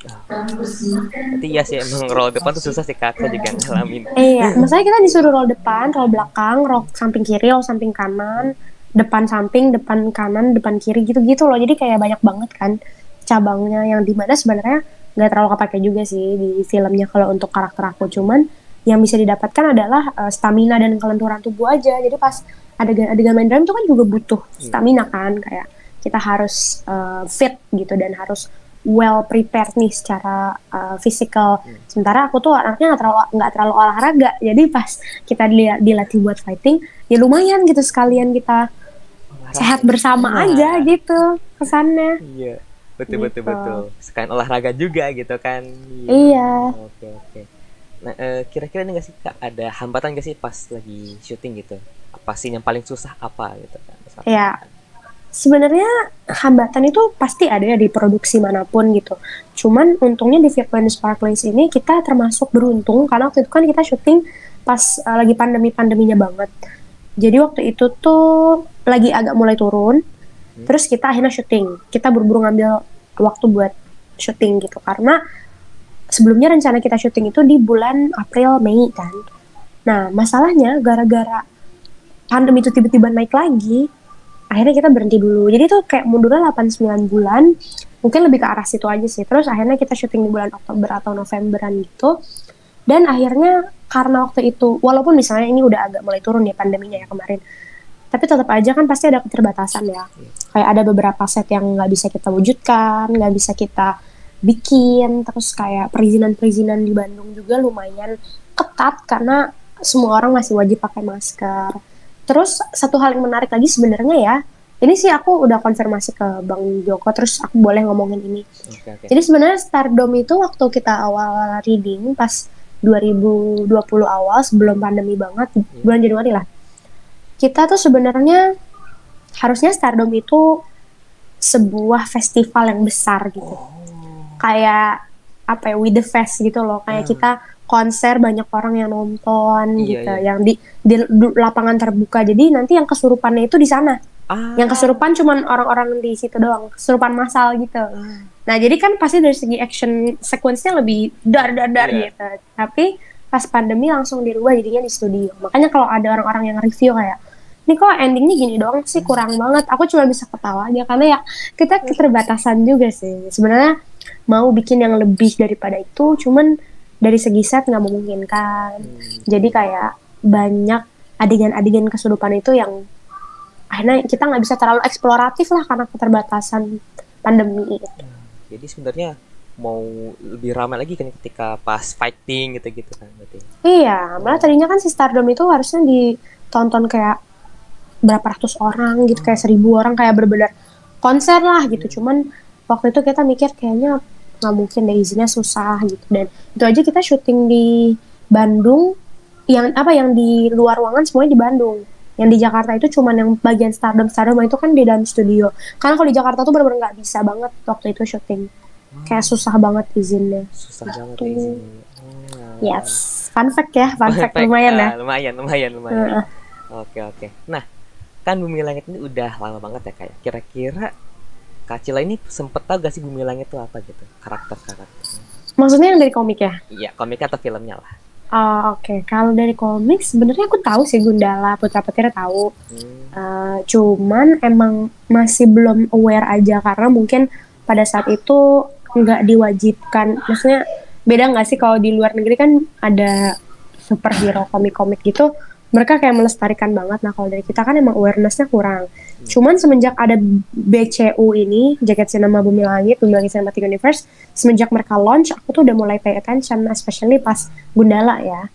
Berarti ya sih emang roll depan tuh susah sih Kak, saya juga ngalamin. Iya, maksudnya kita disuruh roll depan, roll belakang, roll samping kiri, roll samping kanan, depan samping, depan kanan, depan kiri, gitu-gitu loh. Jadi kayak banyak banget kan cabangnya, yang dimana sebenarnya nggak terlalu kepake juga sih di filmnya kalau untuk karakter aku. Cuman yang bisa didapatkan adalah stamina dan kelenturan tubuh aja. Jadi pas adegan main drum itu kan juga butuh stamina kan, kayak kita harus fit gitu, dan harus well prepared nih secara physical. Sementara aku tuh anaknya nggak terlalu olahraga. Jadi pas kita dilatih buat fighting, ya lumayan gitu sekalian kita sehat bersama aja gitu kesannya. Iya, betul Gitu. betul betul. Sekalian olahraga juga gitu kan. Iya. Oke. Nah, kira-kira ini nggak sih Kak, ada hambatan nggak sih pas lagi syuting gitu? Apa sih yang paling susah apa gitu kan? Ya, sebenarnya hambatan itu pasti ada ya di produksi manapun gitu. Cuman untungnya di Film Sparklings ini kita termasuk beruntung karena waktu itu kan kita syuting pas lagi pandemi-pandeminya banget. Jadi waktu itu tuh lagi agak mulai turun, terus kita akhirnya syuting. Kita buru-buru ngambil waktu buat syuting gitu karena sebelumnya rencana kita syuting itu di bulan April Mei kan. Nah masalahnya gara-gara pandemi itu tiba-tiba naik lagi, akhirnya kita berhenti dulu. Jadi tuh kayak mundurnya 8-9 bulan, mungkin lebih ke arah situ aja sih. Terus akhirnya kita syuting di bulan Oktober atau Novemberan gitu. Dan akhirnya karena waktu itu, walaupun misalnya ini udah agak mulai turun ya pandeminya ya kemarin, tapi tetap aja kan pasti ada keterbatasan ya. Kayak ada beberapa set yang nggak bisa kita wujudkan, nggak bisa kita bikin, terus kayak perizinan-perizinan di Bandung juga lumayan ketat karena semua orang masih wajib pakai masker. Terus satu hal yang menarik lagi sebenarnya ya, ini sih aku udah konfirmasi ke Bang Joko, terus aku boleh ngomongin ini. Oke. Jadi sebenarnya Stardom itu waktu kita awal reading pas 2020 awal sebelum pandemi banget, bulan Januari lah. Kita tuh sebenarnya harusnya Stardom itu sebuah festival yang besar gitu. Kayak apa ya, with the fest gitu loh. Kayak kita konser banyak orang yang nonton gitu, yang di lapangan terbuka. Jadi nanti yang kesurupannya itu di sana. Yang kesurupan cuman orang-orang di situ doang, kesurupan massal gitu. Nah, jadi kan pasti dari segi action sequence-nya lebih dar gitu. Tapi pas pandemi langsung dirubah jadinya di studio. Makanya kalau ada orang-orang yang review kayak, ini kok endingnya gini doang sih, kurang banget. Aku cuma bisa ketawa aja karena ya kita keterbatasan juga sih. Sebenarnya mau bikin yang lebih daripada itu, cuman dari segi set nggak memungkinkan. Jadi kayak banyak adegan-adegan kesurupan itu yang akhirnya kita nggak bisa terlalu eksploratif lah karena keterbatasan pandemi itu. Jadi sebenarnya mau lebih ramai lagi kan ketika pas fighting gitu-gitu kan berarti. Iya, malah tadinya kan si Stardom itu harusnya ditonton kayak berapa ratus orang gitu, kayak 1.000 orang, kayak bener-bener konser lah gitu. Cuman waktu itu kita mikir kayaknya nggak mungkin deh, izinnya susah gitu. Dan itu aja kita syuting di Bandung, yang di luar ruangan semuanya di Bandung. Yang di Jakarta itu cuman yang bagian Stardom itu kan di dalam studio. Karena kalau di Jakarta tuh benar-benar nggak bisa banget waktu itu syuting. Kayak susah banget izinnya. Susah banget izinnya. Yes, fun fact ya, lumayan ya. Lumayan. Oke. Nah, kan Bumi Langit ini udah lama banget ya kayak. Kira-kira Kak Cila ini sempet tahu gak sih Bumi Langit itu apa gitu? Karakter-karakternya. Maksudnya yang dari komik ya? Iya, komik atau filmnya lah. Oke. Kalau dari komik sebenarnya aku tahu sih Gundala, Putra Petir tahu. Cuman emang masih belum aware aja karena mungkin pada saat itu nggak diwajibkan. Maksudnya beda nggak sih kalau di luar negeri kan ada superhero komik-komik gitu, mereka kayak melestarikan banget. Nah kalau dari kita kan emang awarenessnya kurang. Cuman semenjak ada BCU ini, Jagat Cinema Bumi Langit Cinematic Universe, semenjak mereka launch, aku tuh udah mulai pay attention, especially pas Gundala ya.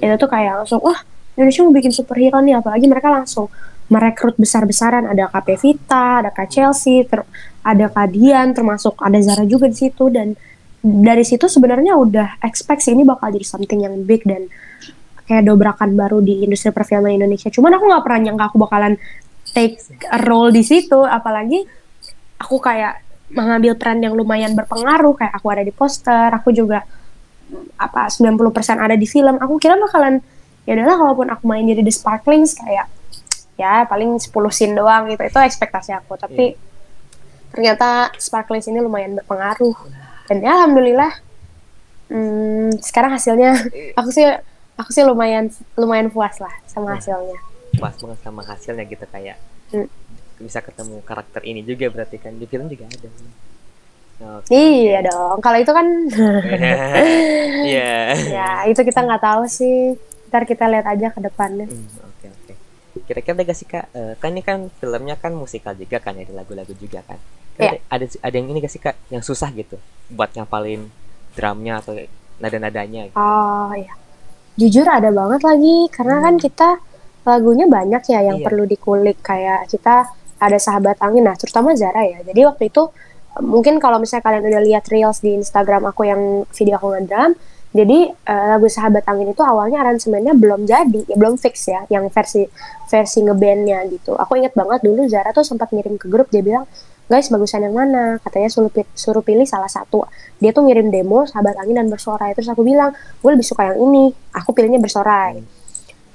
Itu tuh kayak langsung, wah Indonesia mau bikin superhero nih, apalagi mereka langsung merekrut besar-besaran. Ada KP Vita, ada Kak Chelsea, ada Kak Dian, termasuk ada Zara juga di situ. Dan dari situ sebenarnya udah expect sih ini bakal jadi something yang big dan kayak dobrakan baru di industri perfilman Indonesia. Cuman aku nggak pernah nyangka aku bakalan take a role di situ, apalagi aku kayak mengambil peran yang lumayan berpengaruh, kayak aku ada di poster, aku juga 90% ada di film. Aku kira bakalan ya udahlah kalaupun aku main jadi The Sparklings kayak ya paling 10 scene doang gitu, itu ekspektasi aku. Tapi ternyata Sparklings ini lumayan berpengaruh dan ya alhamdulillah sekarang hasilnya aku sih lumayan puas lah sama hasilnya. Puas banget sama hasilnya gitu kayak bisa ketemu karakter ini juga berarti kan di film juga ada. Iya dong, kalau itu kan Iya. Ya itu kita nggak tahu sih, ntar kita lihat aja ke depannya. Oke. Kira-kira gak sih Kak, kan ini kan filmnya kan musikal juga kan ya, di lagu-lagu juga kan. Iya. Ada yang ini gak sih Kak, yang susah gitu buat ngapalin drumnya atau nada-nadanya gitu. Oh iya. Jujur ada banget lagi, karena kan kita lagunya banyak ya yang Iya. perlu dikulik. Kayak kita ada Sahabat Angin, nah terutama Zara ya. Jadi waktu itu mungkin kalau misalnya kalian udah lihat reels di Instagram aku yang video aku ngedrum, jadi lagu Sahabat Angin itu awalnya aransemennya belum jadi, ya belum fix ya, yang versi versi ngebandnya gitu. Aku inget banget dulu Zara tuh sempat ngirim ke grup, dia bilang, guys bagusan yang mana? Katanya suruh pilih salah satu. Dia tuh ngirim demo Sahabat Angin dan Bersorai. Terus aku bilang, gue lebih suka yang ini. Aku pilihnya Bersorai.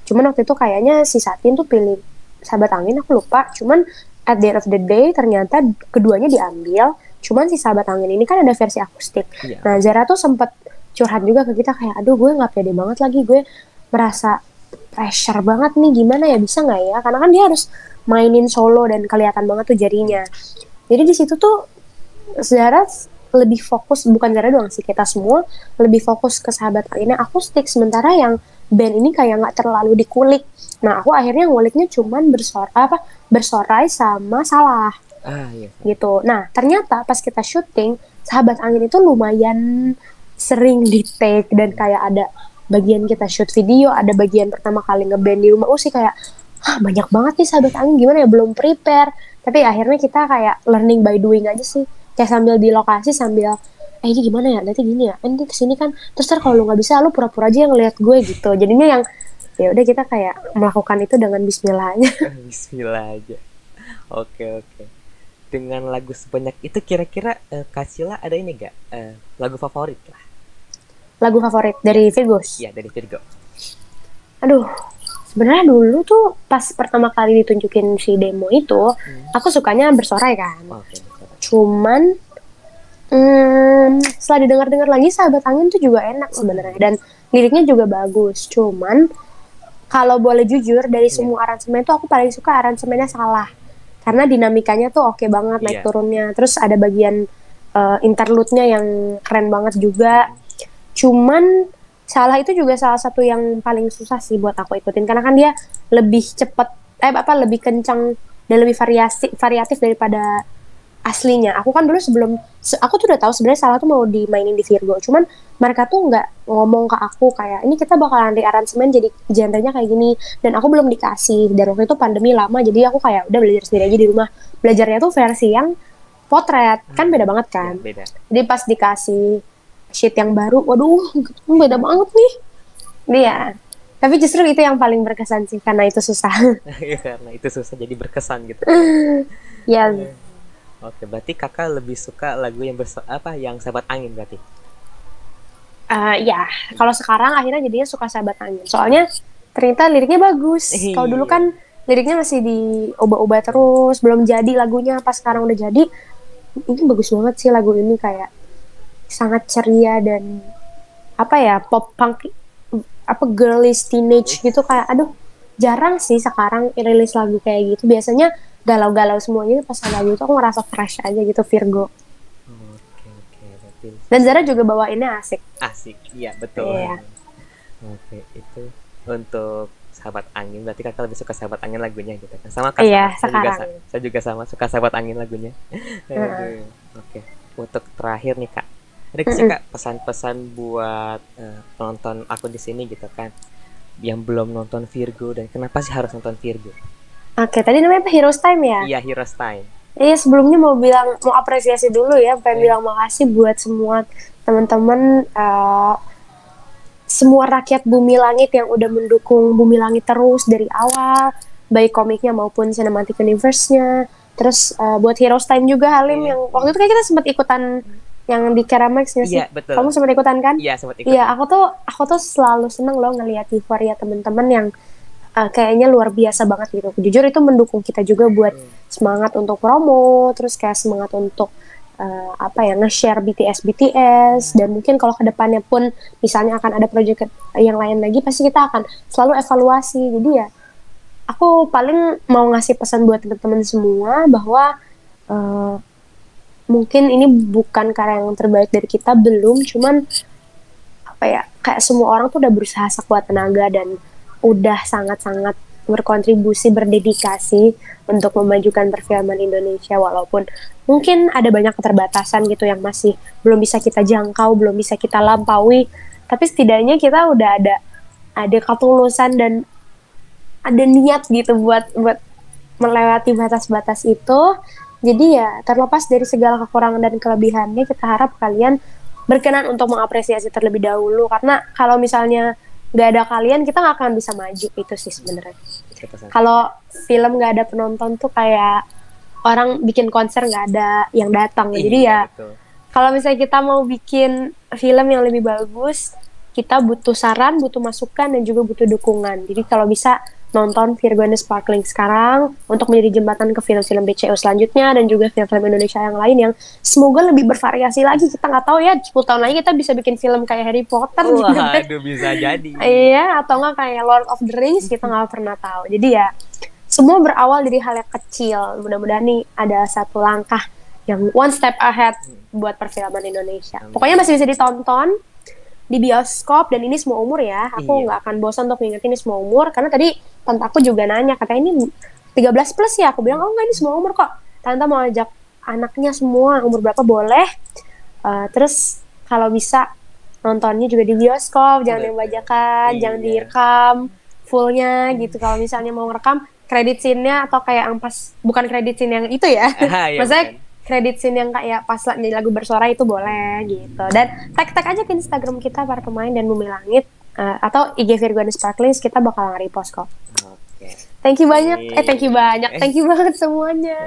Cuman waktu itu kayaknya si Satin tuh pilih Sahabat Angin, aku lupa. Cuman at the end of the day ternyata keduanya diambil. Cuman si Sahabat Angin ini kan ada versi akustik. Iya. Nah Zara tuh sempet curhat juga ke kita kayak, aduh gue nggak pede banget lagi, gue merasa pressure banget nih, gimana ya, bisa nggak ya? Karena kan dia harus mainin solo dan kelihatan banget tuh jarinya. Jadi di situ tuh Zara lebih fokus, bukan Zara doang sih, kita semua lebih fokus ke Sahabat Anginnya akustik, sementara yang band ini kayak nggak terlalu dikulik. Nah aku akhirnya nguliknya cuman Bersorai sama Salah Iya. gitu. Nah ternyata pas kita syuting Sahabat Angin itu lumayan sering di take, dan kayak ada bagian kita shoot video, ada bagian pertama kali ngeband di rumah Usi, kayak banyak banget nih Sahabat Angin, gimana ya, belum prepare. Tapi akhirnya kita kayak learning by doing aja sih, kayak sambil di lokasi sambil ini gimana ya, nanti gini ya, nanti kesini kan, terus kalau lu nggak bisa lu pura-pura aja yang ngeliat gue gitu. Jadinya yang ya udah kita kayak melakukan itu dengan Bismillah aja. Bismillah aja. Oke. Dengan lagu sebanyak itu kira-kira Kak Sila ada ini gak lagu favorit lah? Lagu favorit dari Virgos? Iya, dari Virgo. Aduh, sebenarnya dulu tuh pas pertama kali ditunjukin si demo itu, aku sukanya Bersorai kan. Oke. Cuman setelah didengar-dengar lagi Sahabat Angin tuh juga enak sebenarnya, dan liriknya juga bagus. Cuman kalau boleh jujur dari semua aransemen tuh aku paling suka aransemennya Salah, karena dinamikanya tuh oke banget, naik turunnya. Terus ada bagian interlude-nya yang keren banget juga. Cuman Salah itu juga salah satu yang paling susah sih buat aku ikutin, karena kan dia lebih cepet, lebih kencang dan lebih variatif daripada aslinya. Aku kan dulu aku tuh udah tahu sebenarnya Salah tuh mau dimainin di Virgo, cuman mereka tuh nggak ngomong ke aku kayak ini kita bakalan di aransemen jadi genrenya kayak gini, dan aku belum dikasih. Dan waktu itu pandemi lama, jadi aku kayak udah belajar sendiri aja di rumah. Belajarnya tuh versi yang potret, kan beda banget kan. Ya, beda. Jadi pas dikasih sheet yang baru, waduh beda banget nih dia. Tapi justru itu yang paling berkesan sih, karena itu susah. Karena itu susah jadi berkesan gitu. Ya. Oke, berarti kakak lebih suka lagu yang yang Sahabat Angin berarti? Ya, kalau sekarang akhirnya jadinya suka Sahabat Angin. Soalnya ternyata liriknya bagus. Kalau dulu kan liriknya masih diubah-ubah terus, belum jadi lagunya. Pas sekarang udah jadi, ini bagus banget sih lagu ini, kayak sangat ceria dan pop punk, girlish teenage gitu. Kayak aduh, jarang sih sekarang rilis lagu kayak gitu. Biasanya galau-galau semuanya, pas lagu itu aku ngerasa fresh aja gitu, Virgo. Oke, berarti. Dan Zara juga bawainnya asik. Iya betul. Iya. Oke, itu untuk Sahabat Angin. Berarti kakak lebih suka Sahabat Angin lagunya gitu kan? Sama kak? Iya, Saya juga sama suka Sahabat Angin lagunya. Oke, untuk terakhir nih kak, ada sih kak pesan-pesan buat penonton aku di sini gitu kan, yang belum nonton Virgo dan kenapa sih harus nonton Virgo? Oke, tadi namanya apa? Heroes Time ya? Iya, Heroes Time. Iya, sebelumnya mau apresiasi dulu ya, pengen bilang makasih buat semua teman-teman, semua rakyat Bumi Langit yang udah mendukung Bumi Langit terus dari awal, baik komiknya maupun cinematic universe-nya. Terus buat Heroes Time juga Halim, yang waktu itu kayak kita sempat ikutan yang di Keramax nggak sih? Iya, betul. Kamu sempat ikutan kan? Iya, sempat ikutan. Iya, aku tuh selalu seneng loh ngelihat euforia teman-teman yang kayaknya luar biasa banget gitu. Jujur itu mendukung kita juga buat semangat untuk promo, terus kayak semangat untuk nge-share BTS, dan mungkin kalau kedepannya pun misalnya akan ada project yang lain lagi, pasti kita akan selalu evaluasi. Jadi ya aku paling mau ngasih pesan buat teman-teman semua bahwa mungkin ini bukan karya yang terbaik dari kita, belum, cuman kayak semua orang tuh udah berusaha sekuat tenaga dan udah sangat-sangat berkontribusi, berdedikasi untuk memajukan perfilman Indonesia, walaupun mungkin ada banyak keterbatasan gitu yang masih belum bisa kita jangkau, belum bisa kita lampaui, tapi setidaknya kita udah ada ketulusan dan ada niat gitu buat melewati batas-batas itu. Jadi ya terlepas dari segala kekurangan dan kelebihannya, kita harap kalian berkenan untuk mengapresiasi terlebih dahulu, karena kalau misalnya nggak ada kalian, kita nggak akan bisa maju. Itu sih sebenarnya. Kalau film nggak ada penonton tuh kayak orang bikin konser nggak ada yang datang. Jadi ya kalau misalnya kita mau bikin film yang lebih bagus, kita butuh saran, butuh masukan, dan juga butuh dukungan. Jadi kalau bisa nonton Virgo and the Sparkling sekarang untuk menjadi jembatan ke film-film BCO selanjutnya dan juga film-film Indonesia yang lain yang semoga lebih bervariasi lagi. Kita nggak tahu ya, 10 tahun lagi kita bisa bikin film kayak Harry Potter gitu. Waduh, bisa jadi. Iya, atau nggak kayak Lord of the Rings, kita nggak pernah tahu. Jadi ya semua berawal dari hal yang kecil. Mudah-mudahan nih ada satu langkah yang one step ahead buat perfilman Indonesia. Pokoknya masih bisa ditonton di bioskop, dan ini semua umur ya. Aku nggak akan bosan untuk ngingetin ini semua umur, karena tadi tante aku juga nanya, katanya ini 13 plus ya. Aku bilang, oh enggak, ini semua umur kok. Tante mau ajak anaknya semua, umur berapa boleh. Terus kalau bisa nontonnya juga di bioskop, jangan yang bajakan, jangan direkam fullnya gitu. Kalau misalnya mau ngerekam credit scene-nya atau kayak ampas, bukan credit scene yang itu ya. Maksudnya credit scene yang kayak pas di lagu bersuara itu boleh gitu. Dan tag aja ke Instagram kita para pemain dan Bumi Langit, atau IG Virgo and the Sparkling, kita bakal nge-repost kok. Thank you banyak. Thank you banget semuanya.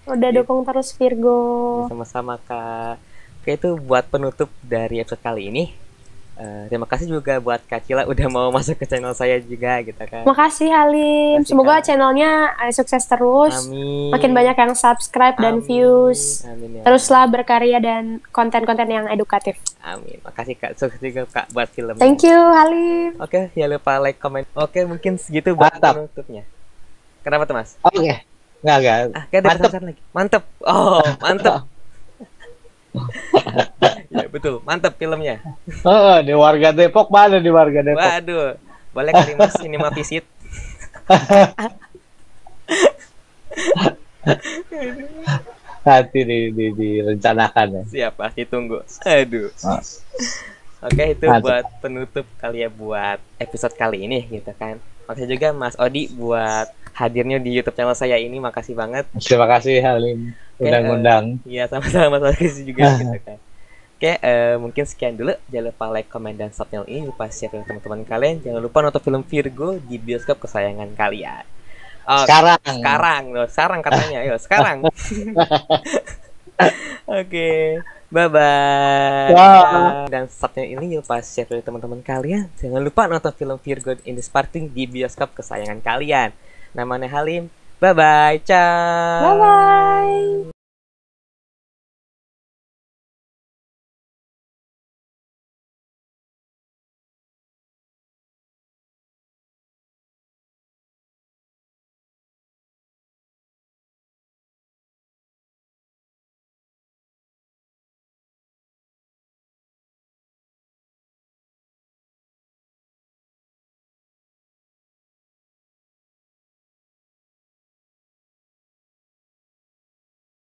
Udah dukung terus Virgo. Sama-sama Kak. Oke, itu buat penutup dari episode kali ini. Terima kasih juga buat Kak Cila udah mau masuk ke channel saya juga gitu kan. Makasih Halim. Semoga channelnya sukses terus. Amin. Makin banyak yang subscribe dan views. Amin, ya. Teruslah berkarya dan konten-konten yang edukatif. Amin. Makasih Kak. Sukses juga Kak buat film. Thank you Halim. Oke, jangan lupa like, comment. Oke, mungkin segitu buat penutupnya. Kenapa tuh Mas? Oke. Enggak. Mantep lagi. Mantep. Oh, mantep. Ya betul, mantap filmnya. Di warga Depok, mana di warga Depok? Waduh, boleh kali Mas Cinema visit. Nanti direncanakan ya. Siap, pasti tunggu. Aduh. Oke, itu buat penutup kali ya buat episode kali ini gitu kan. Makasih juga Mas Odi buat hadirnya di YouTube channel saya ini, makasih banget. Terima kasih Halim udah ngundang. Iya, sama-sama Mas Odi juga gitu kan. Oke, mungkin sekian dulu. Jangan lupa like, comment, dan subscribe channel ini. Lupa share ke teman-teman kalian. Jangan lupa nonton film Virgo di bioskop kesayangan kalian. Sekarang katanya. Ayo, sekarang. Oke, bye-bye. Dan subscribe ini lupa share ke teman-teman kalian. Jangan lupa nonton film Virgo in the Sparkling di bioskop kesayangan kalian. Namanya Halim. Bye-bye. Ciao. Bye-bye.